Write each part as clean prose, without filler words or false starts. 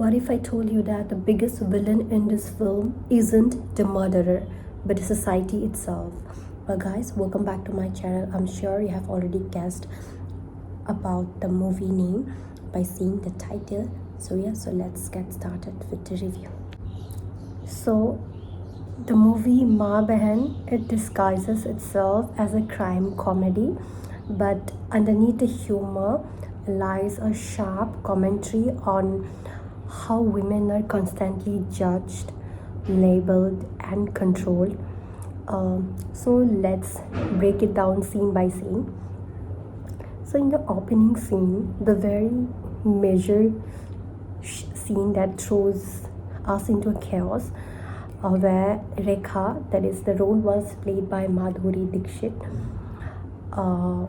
What if I told you that the biggest villain in this film isn't the murderer, but the society itself? Well, guys, welcome back to my channel. I'm sure you have already guessed about the movie name by seeing the title. So let's get started with the review. So, the movie Behen, it disguises itself as a crime comedy, but underneath the humor lies a sharp commentary on how women are constantly judged, labeled, and controlled. So let's break it down scene by scene. So in the opening scene, the very major scene that throws us into chaos, where Rekha, that is the role was played by Madhuri Dixit, uh,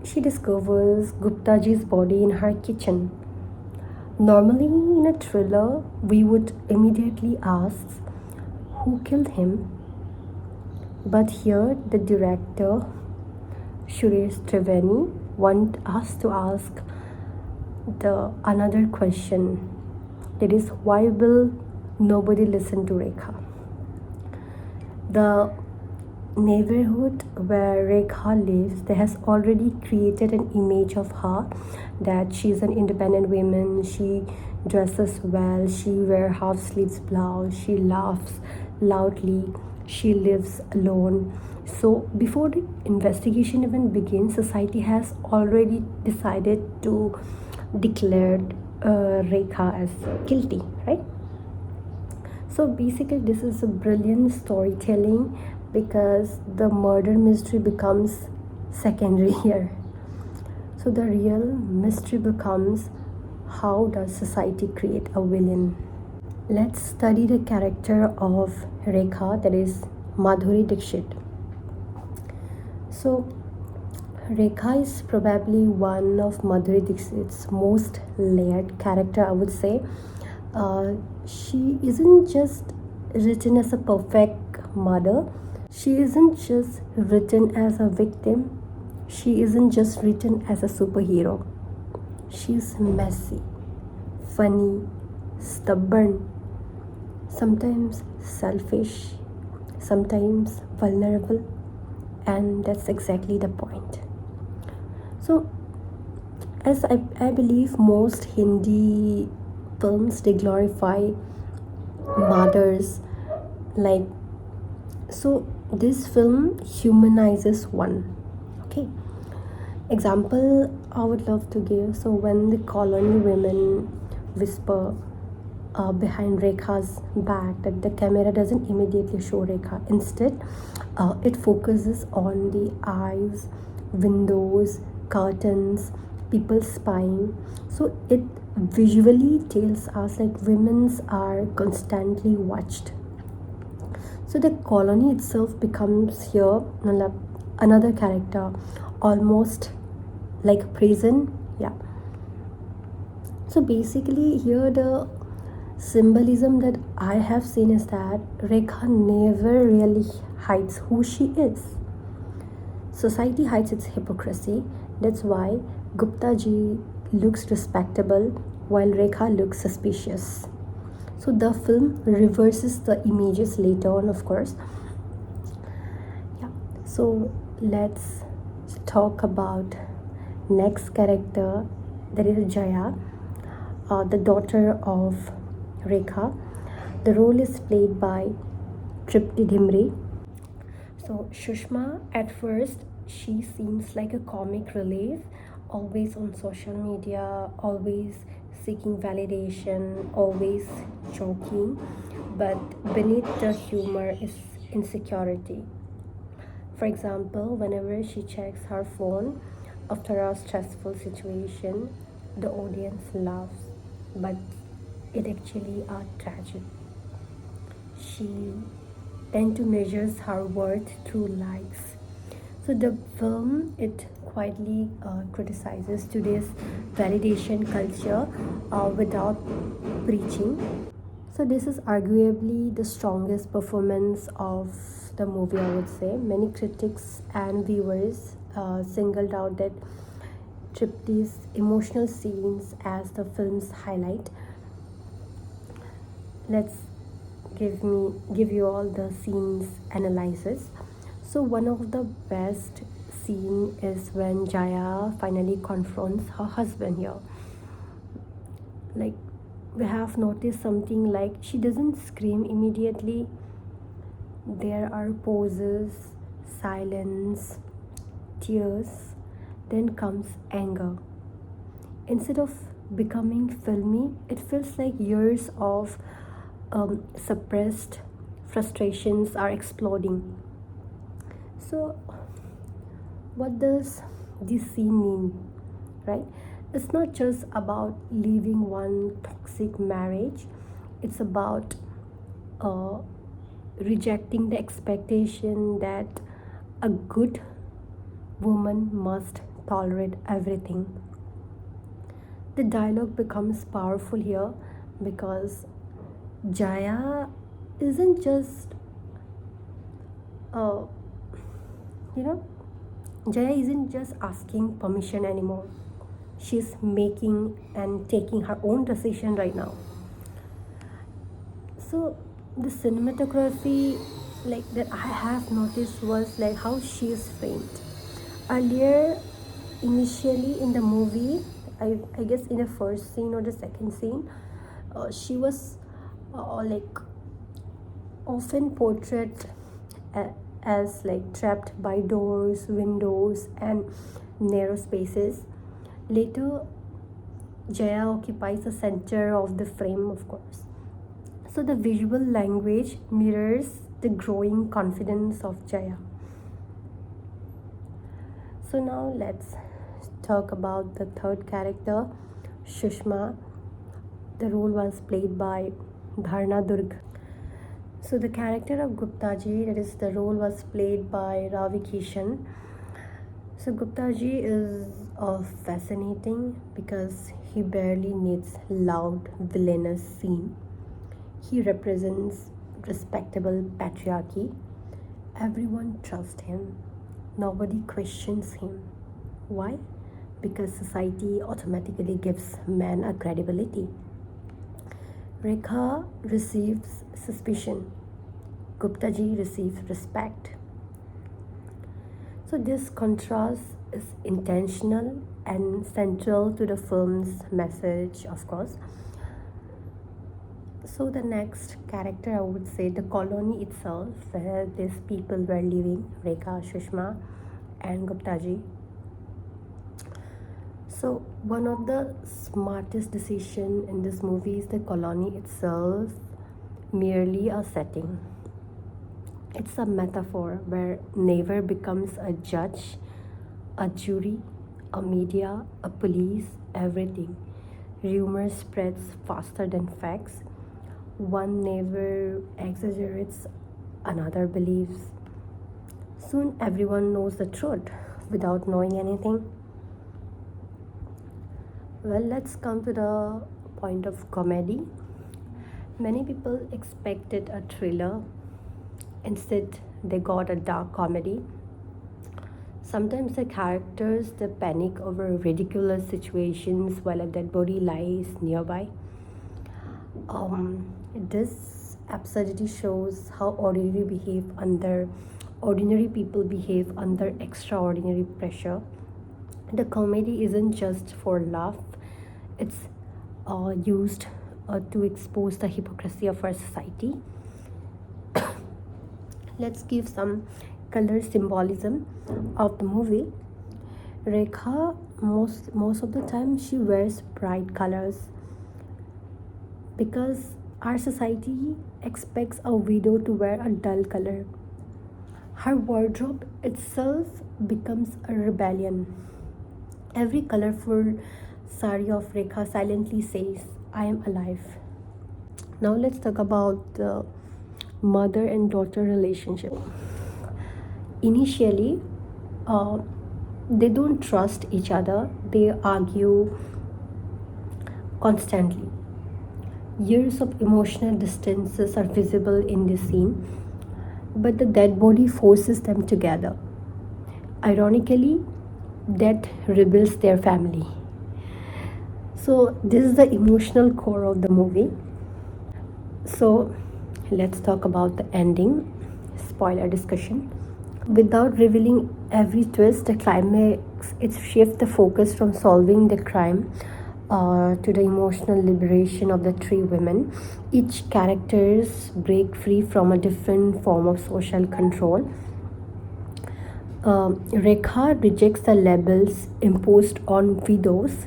she discovers Guptaji's body in her kitchen. Normally, in a thriller, we would immediately ask who killed him. But here, the director, Suresh Triveni, want us to ask the another question. That is, why will nobody listen to Rekha? The neighborhood where Rekha lives, there has already created an image of her that she's an independent woman, she dresses well, she wears half sleeves blouse, she laughs loudly, she lives alone. So before the investigation even begins, society has already decided to declare Rekha as guilty, right? So basically, this is a brilliant storytelling because the murder mystery becomes secondary here. So the real mystery becomes, how does society create a villain? Let's study the character of Rekha, that is Madhuri Dixit. So Rekha is probably one of Madhuri Dixit's most layered character, I would say. She isn't just written as a perfect mother, she isn't just written as a victim, she isn't just written as a superhero. She's messy, funny, stubborn, sometimes selfish, sometimes vulnerable, and that's exactly the point. So, as I believe most Hindi films, they glorify mothers, like, so this film humanizes one. Okay, example I would love to give. So when the colony women whisper behind Rekha's back, that the camera doesn't immediately show Rekha, instead it focuses on the eyes, windows, curtains, people spying. So it visually tells us like women's are constantly watched. So the colony itself becomes here another character, almost like a prison. Yeah. So basically here the symbolism that I have seen is that Rekha never really hides who she is. Society hides its hypocrisy. That's why Gupta ji looks respectable while Rekha looks suspicious. So the film reverses the images later on, of course. Yeah. So let's talk about next character, that is Jaya, the daughter of Rekha. The role is played by Tripti Dhimri. So Shushma, at first, she seems like a comic relief, always on social media, always seeking validation, always joking, but beneath the humor is insecurity. For example, whenever she checks her phone after a stressful situation, the audience laughs, but it actually a tragedy. She tend to measures her worth through likes. So the film, it quietly criticizes today's validation culture without preaching. So this is arguably the strongest performance of the movie, I would say. Many critics and viewers singled out that trip these emotional scenes as the film's highlight. Let's give you all the scenes analysis. So one of the best scene is when Jaya finally confronts her husband here. Like, we have noticed something, like she doesn't scream immediately. There are pauses, silence, tears, then comes anger. Instead of becoming filmy, it feels like years of suppressed frustrations are exploding. So, what does this scene mean, right? It's not just about leaving one toxic marriage, it's about uh, rejecting the expectation that a good woman must tolerate everything. The dialogue becomes powerful here because Jaya isn't just, uh, you know, Jaya isn't just asking permission anymore. She's making and taking her own decision right now. So the cinematography, like that I have noticed, was like how she is framed. Earlier, initially in the movie, I guess in the first scene or the second scene, she was like often portrayed as like trapped by doors, windows, and narrow spaces. Later, Jaya occupies the center of the frame, of course. So the visual language mirrors the growing confidence of Jaya. So now let's talk about the third character, Shushma. The role was played by Dharna Durg. So the character of Gupta ji, that is the role, was played by Ravi Kishan. So Gupta ji is fascinating because he barely needs loud villainous scene. He represents respectable patriarchy. Everyone trusts him. Nobody questions him. Why? Because society automatically gives men a credibility. Rekha receives suspicion. Gupta ji receives respect. So this contrast is intentional and central to the film's message, of course. So the next character, I would say, the colony itself, where these people were living, Rekha, Shushma, and Gupta ji. So one of the smartest decision in this movie is the colony itself merely a setting. It's a metaphor where neighbor becomes a judge, a jury, a media, a police, everything. Rumor spreads faster than facts. One neighbor exaggerates, another believes. Soon everyone knows the truth without knowing anything. Well, let's come to the point of comedy. Many people expected a thriller. Instead, they got a dark comedy. Sometimes the characters they panic over ridiculous situations while a dead body lies nearby. This absurdity shows how ordinary people behave under extraordinary pressure. The comedy isn't just for laugh; it's used to expose the hypocrisy of our society. Let's give some color symbolism of the movie. Rekha, most of the time, she wears bright colors because our society expects a widow to wear a dull color. Her wardrobe itself becomes a rebellion. Every colorful sari of Rekha silently says, I am alive. Now let's talk about the mother and daughter relationship. Initially, uh, they don't trust each other, they argue constantly. Years of emotional distances are visible in this scene, but the dead body forces them together. Ironically, that rebuilds their family. So, this is the emotional core of the movie. So, let's talk about the ending. Spoiler discussion. Without revealing every twist, the climax it shifts the focus from solving the crime to the emotional liberation of the three women. Each characters break free from a different form of social control. Rekha rejects the labels imposed on widows.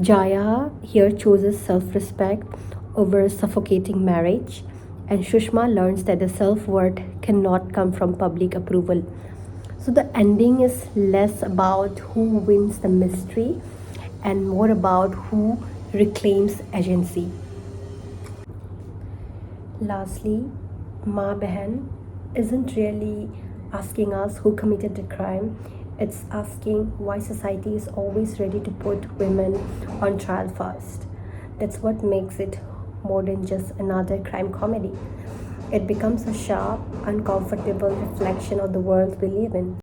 Jaya here chooses self respect over suffocating marriage. And Shushma learns that the self worth cannot come from public approval. So the ending is less about who wins the mystery and more about who reclaims agency. Lastly, Ma Behen isn't really asking us who committed the crime. It's asking why society is always ready to put women on trial first. That's what makes it more than just another crime comedy. It becomes a sharp, uncomfortable reflection of the world we live in.